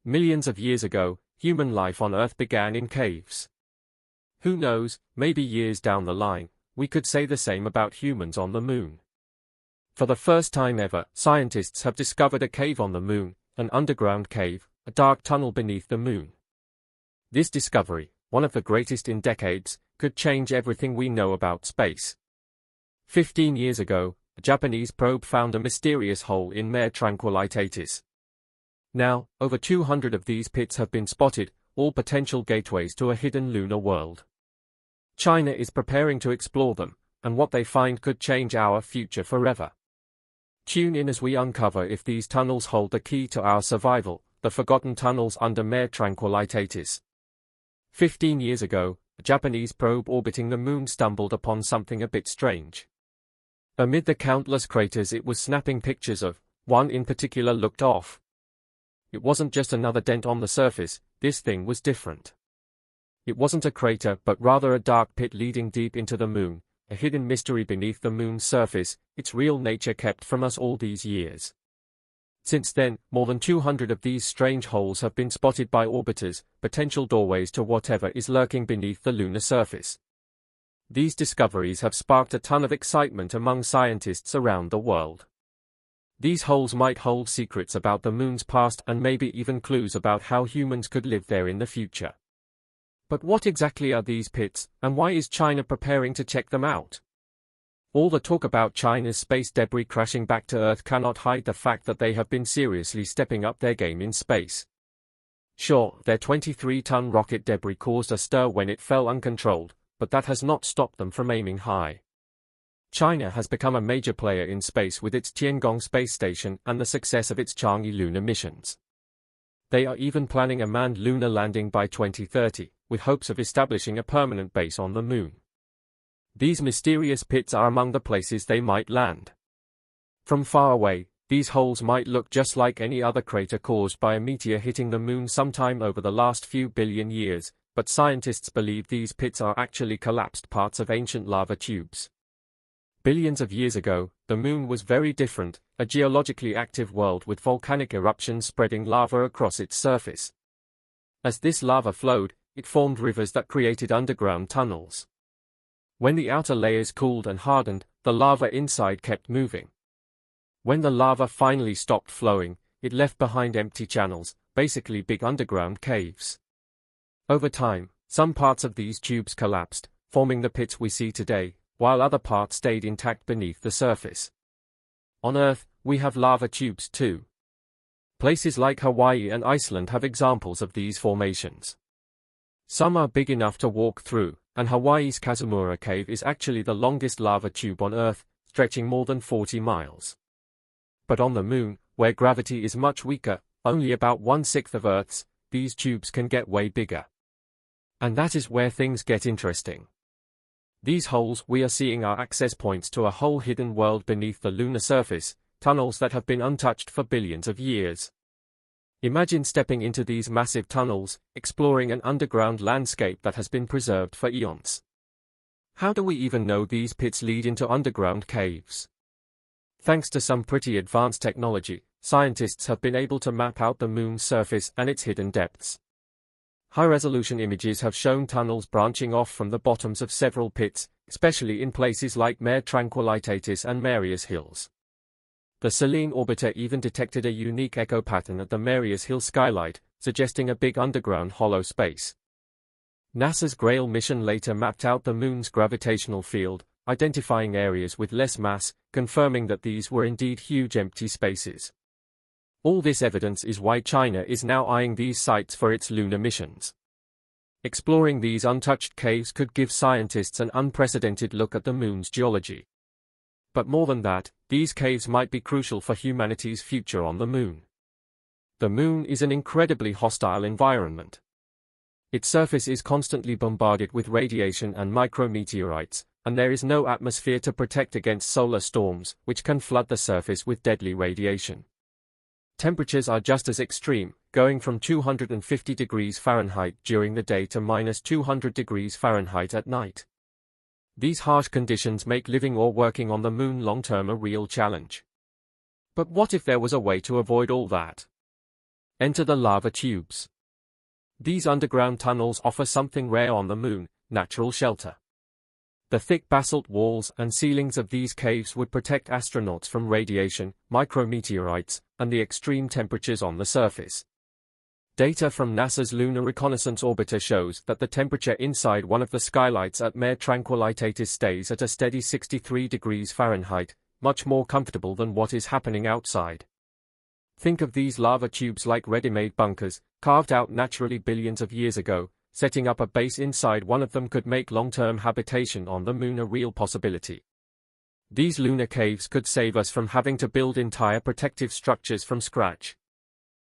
Millions of years ago, human life on Earth began in caves. Who knows, maybe years down the line, we could say the same about humans on the moon. For the first time ever, scientists have discovered a cave on the moon, an underground cave, a dark tunnel beneath the moon. This discovery, one of the greatest in decades, could change everything we know about space. 15 years ago, a Japanese probe found a mysterious hole in Mare Tranquillitatis. Now, over 200 of these pits have been spotted, all potential gateways to a hidden lunar world. China is preparing to explore them, and what they find could change our future forever. Tune in as we uncover if these tunnels hold the key to our survival, the forgotten tunnels under Mare Tranquillitatis. 15 years ago, a Japanese probe orbiting the moon stumbled upon something a bit strange. Amid the countless craters it was snapping pictures of, one in particular looked off. It wasn't just another dent on the surface, this thing was different. It wasn't a crater but rather a dark pit leading deep into the moon, a hidden mystery beneath the moon's surface, its real nature kept from us all these years. Since then, more than 200 of these strange holes have been spotted by orbiters, potential doorways to whatever is lurking beneath the lunar surface. These discoveries have sparked a ton of excitement among scientists around the world. These holes might hold secrets about the moon's past and maybe even clues about how humans could live there in the future. But what exactly are these pits, and why is China preparing to check them out? All the talk about China's space debris crashing back to Earth cannot hide the fact that they have been seriously stepping up their game in space. Sure, their 23-ton rocket debris caused a stir when it fell uncontrolled, but that has not stopped them from aiming high. China has become a major player in space with its Tiangong space station and the success of its Chang'e lunar missions. They are even planning a manned lunar landing by 2030, with hopes of establishing a permanent base on the moon. These mysterious pits are among the places they might land. From far away, these holes might look just like any other crater caused by a meteor hitting the moon sometime over the last few billion years, but scientists believe these pits are actually collapsed parts of ancient lava tubes. Billions of years ago, the moon was very different, a geologically active world with volcanic eruptions spreading lava across its surface. As this lava flowed, it formed rivers that created underground tunnels. When the outer layers cooled and hardened, the lava inside kept moving. When the lava finally stopped flowing, it left behind empty channels, basically big underground caves. Over time, some parts of these tubes collapsed, forming the pits we see today, while other parts stayed intact beneath the surface. On Earth, we have lava tubes too. Places like Hawaii and Iceland have examples of these formations. Some are big enough to walk through, and Hawaii's Kazumura Cave is actually the longest lava tube on Earth, stretching more than 40 miles. But on the moon, where gravity is much weaker, only about 1/6 of Earth's, these tubes can get way bigger. And that is where things get interesting. These holes we are seeing are access points to a whole hidden world beneath the lunar surface, tunnels that have been untouched for billions of years. Imagine stepping into these massive tunnels, exploring an underground landscape that has been preserved for eons. How do we even know these pits lead into underground caves? Thanks to some pretty advanced technology, scientists have been able to map out the moon's surface and its hidden depths. High-resolution images have shown tunnels branching off from the bottoms of several pits, especially in places like Mare Tranquillitatis and Marius Hills. The Selene orbiter even detected a unique echo pattern at the Marius Hill skylight, suggesting a big underground hollow space. NASA's Grail mission later mapped out the moon's gravitational field, identifying areas with less mass, confirming that these were indeed huge empty spaces. All this evidence is why China is now eyeing these sites for its lunar missions. Exploring these untouched caves could give scientists an unprecedented look at the moon's geology. But more than that, these caves might be crucial for humanity's future on the moon. The moon is an incredibly hostile environment. Its surface is constantly bombarded with radiation and micrometeorites, and there is no atmosphere to protect against solar storms, which can flood the surface with deadly radiation. Temperatures are just as extreme, going from 250 degrees Fahrenheit during the day to -200 degrees Fahrenheit at night. These harsh conditions make living or working on the moon long-term a real challenge. But what if there was a way to avoid all that? Enter the lava tubes. These underground tunnels offer something rare on the Moon: natural shelter. The thick basalt walls and ceilings of these caves would protect astronauts from radiation, micrometeorites, and the extreme temperatures on the surface. Data from NASA's Lunar Reconnaissance Orbiter shows that the temperature inside one of the skylights at Mare Tranquillitatis stays at a steady 63 degrees Fahrenheit, much more comfortable than what is happening outside. Think of these lava tubes like ready-made bunkers, carved out naturally billions of years ago. Setting up a base inside one of them could make long-term habitation on the Moon a real possibility. These lunar caves could save us from having to build entire protective structures from scratch.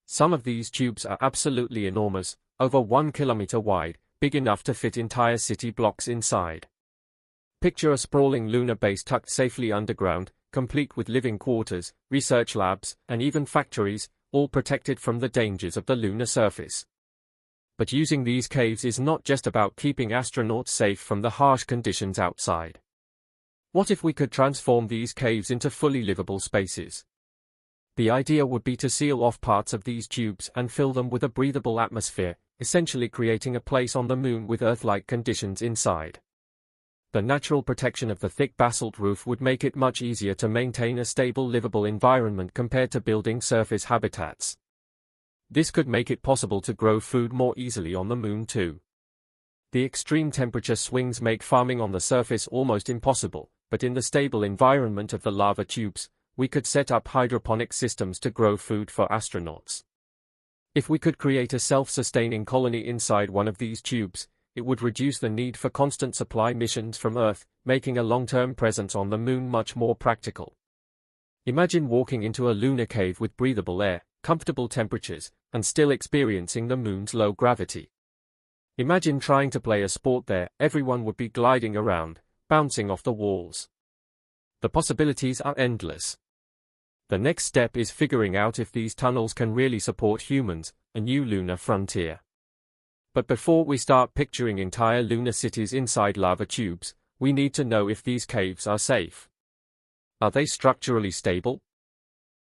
Some of these tubes are absolutely enormous, over 1 kilometer wide, big enough to fit entire city blocks inside. Picture a sprawling lunar base tucked safely underground, complete with living quarters, research labs, and even factories, all protected from the dangers of the lunar surface. But using these caves is not just about keeping astronauts safe from the harsh conditions outside. What if we could transform these caves into fully livable spaces? The idea would be to seal off parts of these tubes and fill them with a breathable atmosphere, essentially creating a place on the Moon with Earth-like conditions inside. The natural protection of the thick basalt roof would make it much easier to maintain a stable livable environment compared to building surface habitats. This could make it possible to grow food more easily on the Moon too. The extreme temperature swings make farming on the surface almost impossible, but in the stable environment of the lava tubes, we could set up hydroponic systems to grow food for astronauts. If we could create a self-sustaining colony inside one of these tubes, it would reduce the need for constant supply missions from Earth, making a long-term presence on the Moon much more practical. Imagine walking into a lunar cave with breathable air, comfortable temperatures, and still experiencing the Moon's low gravity. Imagine trying to play a sport there. Everyone would be gliding around, bouncing off the walls. The possibilities are endless. The next step is figuring out if these tunnels can really support humans, a new lunar frontier. But before we start picturing entire lunar cities inside lava tubes, we need to know if these caves are safe. Are they structurally stable?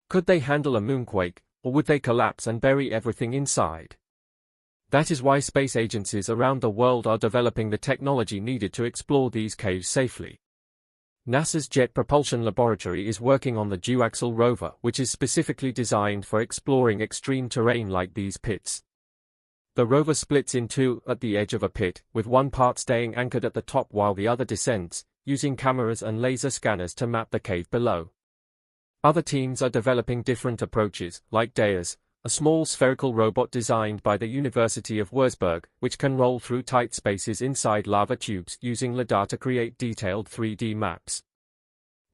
Could they handle a moonquake, or would they collapse and bury everything inside? That is why space agencies around the world are developing the technology needed to explore these caves safely. NASA's Jet Propulsion Laboratory is working on the Duaxle rover, which is specifically designed for exploring extreme terrain like these pits. The rover splits in two at the edge of a pit, with one part staying anchored at the top while the other descends, using cameras and laser scanners to map the cave below. Other teams are developing different approaches, like DEAS, a small spherical robot designed by the University of Würzburg, which can roll through tight spaces inside lava tubes using LiDAR to create detailed 3D maps.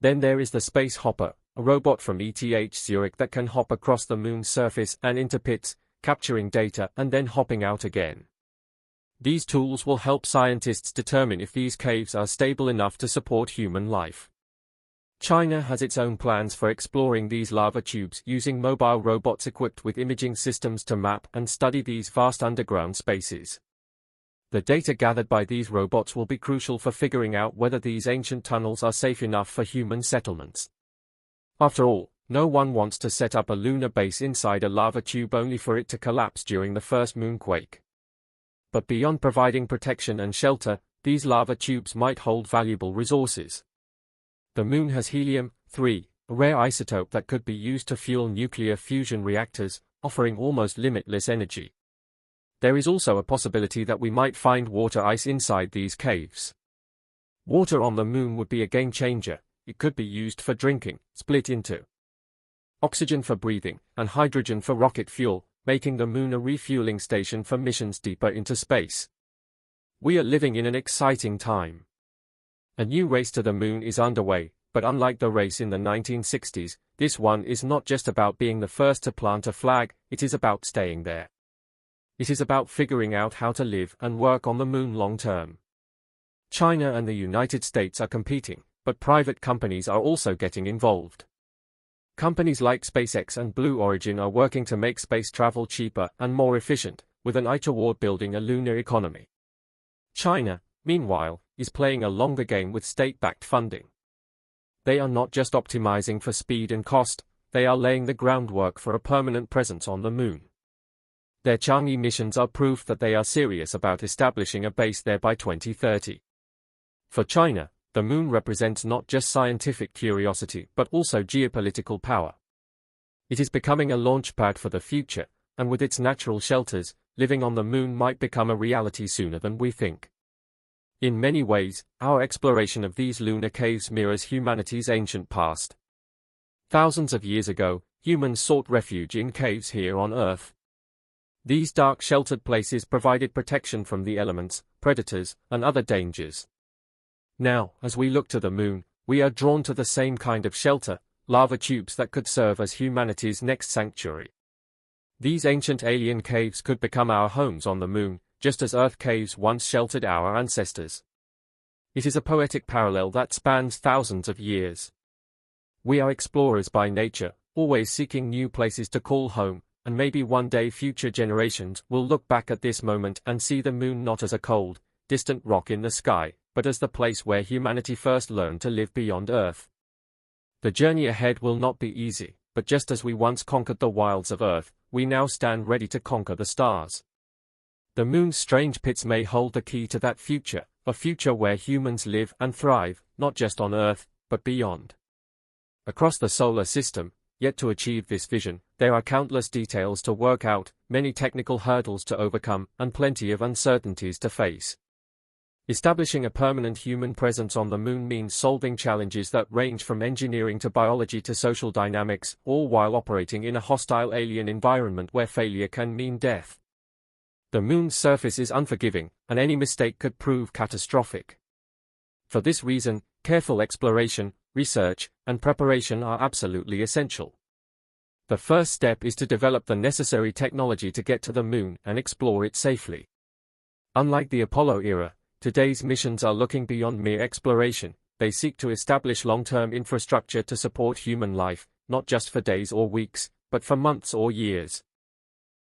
Then there is the Space Hopper, a robot from ETH Zurich that can hop across the Moon's surface and into pits, capturing data and then hopping out again. These tools will help scientists determine if these caves are stable enough to support human life. China has its own plans for exploring these lava tubes using mobile robots equipped with imaging systems to map and study these vast underground spaces. The data gathered by these robots will be crucial for figuring out whether these ancient tunnels are safe enough for human settlements. After all, no one wants to set up a lunar base inside a lava tube only for it to collapse during the first moonquake. But beyond providing protection and shelter, these lava tubes might hold valuable resources. The Moon has helium-3, a rare isotope that could be used to fuel nuclear fusion reactors, offering almost limitless energy. There is also a possibility that we might find water ice inside these caves. Water on the Moon would be a game changer. It could be used for drinking, split into oxygen for breathing, and hydrogen for rocket fuel, making the Moon a refueling station for missions deeper into space. We are living in an exciting time. A new race to the Moon is underway, but unlike the race in the 1960s, this one is not just about being the first to plant a flag, it is about staying there. It is about figuring out how to live and work on the Moon long term. China and the United States are competing, but private companies are also getting involved. Companies like SpaceX and Blue Origin are working to make space travel cheaper and more efficient, with an eye toward building a lunar economy. China, meanwhile, is playing a longer game with state-backed funding. They are not just optimizing for speed and cost, they are laying the groundwork for a permanent presence on the Moon. Their Chang'e missions are proof that they are serious about establishing a base there by 2030. For China, the moon represents not just scientific curiosity but also geopolitical power. It is becoming a launchpad for the future, and with its natural shelters, living on the moon might become a reality sooner than we think. In many ways, our exploration of these lunar caves mirrors humanity's ancient past. Thousands of years ago, humans sought refuge in caves here on Earth. These dark sheltered places provided protection from the elements, predators, and other dangers. Now, as we look to the moon, we are drawn to the same kind of shelter, lava tubes that could serve as humanity's next sanctuary. These ancient alien caves could become our homes on the moon, just as Earth caves once sheltered our ancestors. It is a poetic parallel that spans thousands of years. We are explorers by nature, always seeking new places to call home, and maybe one day future generations will look back at this moment and see the moon not as a cold, distant rock in the sky, but as the place where humanity first learned to live beyond Earth. The journey ahead will not be easy, but just as we once conquered the wilds of Earth, we now stand ready to conquer the stars. The moon's strange pits may hold the key to that future, a future where humans live and thrive, not just on Earth, but beyond. Across the solar system, yet to achieve this vision, there are countless details to work out, many technical hurdles to overcome, and plenty of uncertainties to face. Establishing a permanent human presence on the moon means solving challenges that range from engineering to biology to social dynamics, all while operating in a hostile alien environment where failure can mean death. The moon's surface is unforgiving, and any mistake could prove catastrophic. For this reason, careful exploration, research, and preparation are absolutely essential. The first step is to develop the necessary technology to get to the moon and explore it safely. Unlike the Apollo era, today's missions are looking beyond mere exploration. They seek to establish long-term infrastructure to support human life, not just for days or weeks, but for months or years.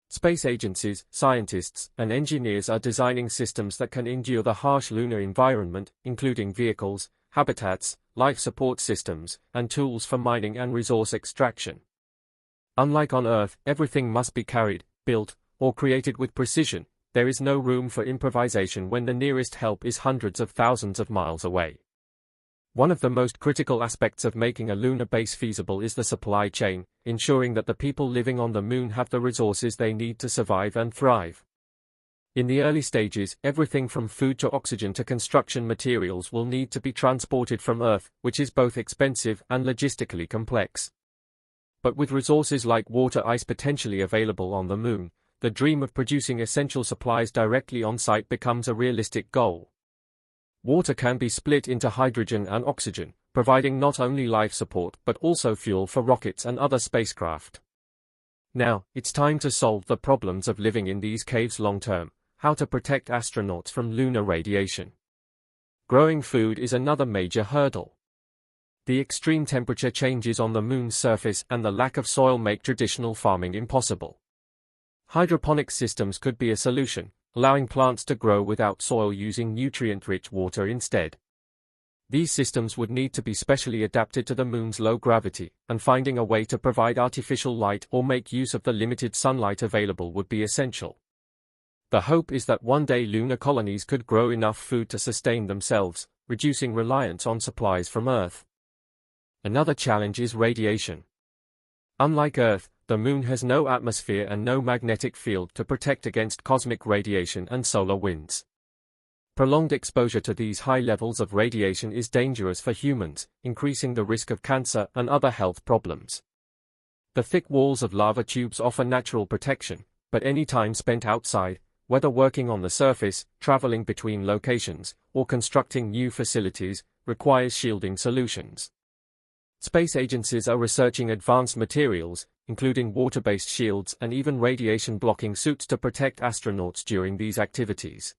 Space agencies, scientists, and engineers are designing systems that can endure the harsh lunar environment, including vehicles, habitats, life support systems, and tools for mining and resource extraction. Unlike on Earth, everything must be carried, built, or created with precision. There is no room for improvisation when the nearest help is hundreds of thousands of miles away. One of the most critical aspects of making a lunar base feasible is the supply chain, ensuring that the people living on the moon have the resources they need to survive and thrive. In the early stages, everything from food to oxygen to construction materials will need to be transported from Earth, which is both expensive and logistically complex. But with resources like water ice potentially available on the moon, the dream of producing essential supplies directly on site becomes a realistic goal. Water can be split into hydrogen and oxygen, providing not only life support but also fuel for rockets and other spacecraft. Now, it's time to solve the problems of living in these caves long-term. How to protect astronauts from lunar radiation. Growing food is another major hurdle. The extreme temperature changes on the moon's surface and the lack of soil make traditional farming impossible. Hydroponic systems could be a solution, allowing plants to grow without soil using nutrient-rich water instead. These systems would need to be specially adapted to the moon's low gravity, and finding a way to provide artificial light or make use of the limited sunlight available would be essential. The hope is that one day lunar colonies could grow enough food to sustain themselves, reducing reliance on supplies from Earth. Another challenge is radiation. Unlike Earth, the moon has no atmosphere and no magnetic field to protect against cosmic radiation and solar winds. Prolonged exposure to these high levels of radiation is dangerous for humans, increasing the risk of cancer and other health problems. The thick walls of lava tubes offer natural protection, but any time spent outside, whether working on the surface, traveling between locations, or constructing new facilities, requires shielding solutions. Space agencies are researching advanced materials, including water-based shields and even radiation-blocking suits to protect astronauts during these activities.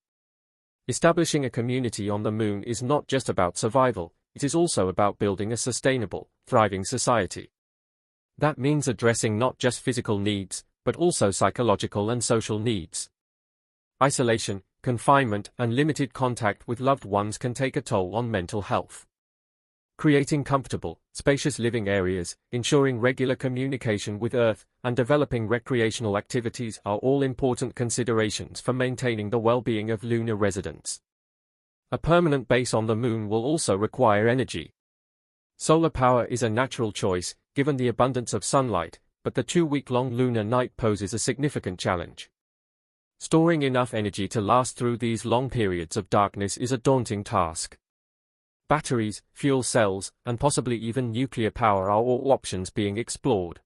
Establishing a community on the moon is not just about survival, it is also about building a sustainable, thriving society. That means addressing not just physical needs, but also psychological and social needs. Isolation, confinement, and limited contact with loved ones can take a toll on mental health. Creating comfortable, spacious living areas, ensuring regular communication with Earth, and developing recreational activities are all important considerations for maintaining the well-being of lunar residents. A permanent base on the Moon will also require energy. Solar power is a natural choice, given the abundance of sunlight, but the 2-week-long lunar night poses a significant challenge. Storing enough energy to last through these long periods of darkness is a daunting task. Batteries, fuel cells, and possibly even nuclear power are all options being explored.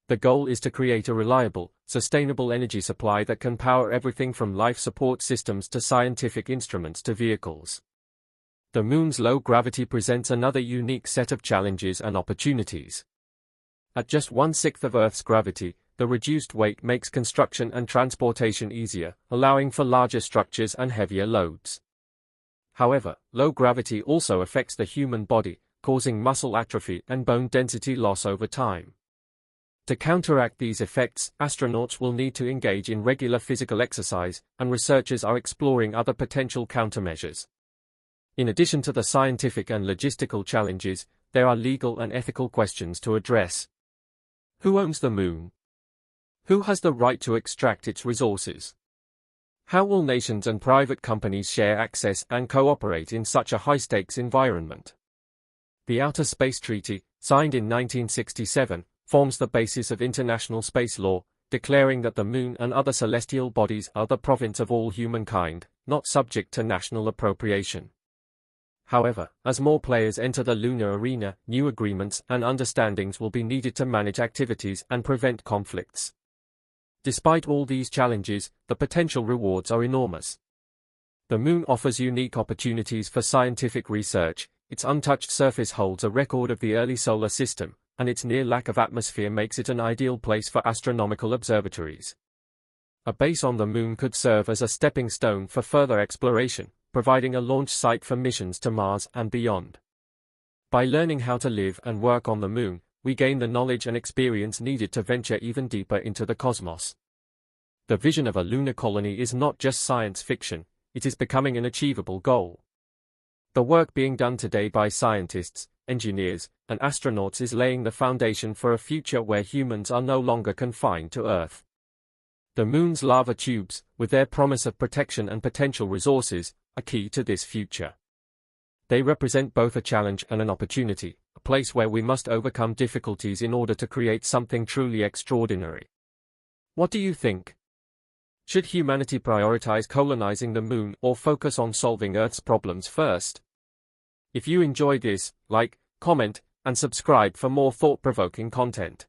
The goal is to create a reliable, sustainable energy supply that can power everything from life support systems to scientific instruments to vehicles. The Moon's low gravity presents another unique set of challenges and opportunities. At just 1/6 of Earth's gravity, the reduced weight makes construction and transportation easier, allowing for larger structures and heavier loads. However, low gravity also affects the human body, causing muscle atrophy and bone density loss over time. To counteract these effects, astronauts will need to engage in regular physical exercise, and researchers are exploring other potential countermeasures. In addition to the scientific and logistical challenges, there are legal and ethical questions to address. Who owns the Moon? Who has the right to extract its resources? How will nations and private companies share access and cooperate in such a high-stakes environment? The Outer Space Treaty, signed in 1967, forms the basis of international space law, declaring that the Moon and other celestial bodies are the province of all humankind, not subject to national appropriation. However, as more players enter the lunar arena, new agreements and understandings will be needed to manage activities and prevent conflicts. Despite all these challenges, the potential rewards are enormous. The Moon offers unique opportunities for scientific research. Its untouched surface holds a record of the early solar system, and its near lack of atmosphere makes it an ideal place for astronomical observatories. A base on the Moon could serve as a stepping stone for further exploration, providing a launch site for missions to Mars and beyond. By learning how to live and work on the Moon, we gain the knowledge and experience needed to venture even deeper into the cosmos. The vision of a lunar colony is not just science fiction, it is becoming an achievable goal. The work being done today by scientists, engineers, and astronauts is laying the foundation for a future where humans are no longer confined to Earth. The Moon's lava tubes, with their promise of protection and potential resources, are key to this future. They represent both a challenge and an opportunity, a place where we must overcome difficulties in order to create something truly extraordinary. What do you think? Should humanity prioritize colonizing the Moon or focus on solving Earth's problems first? If you enjoyed this, like, comment, and subscribe for more thought-provoking content.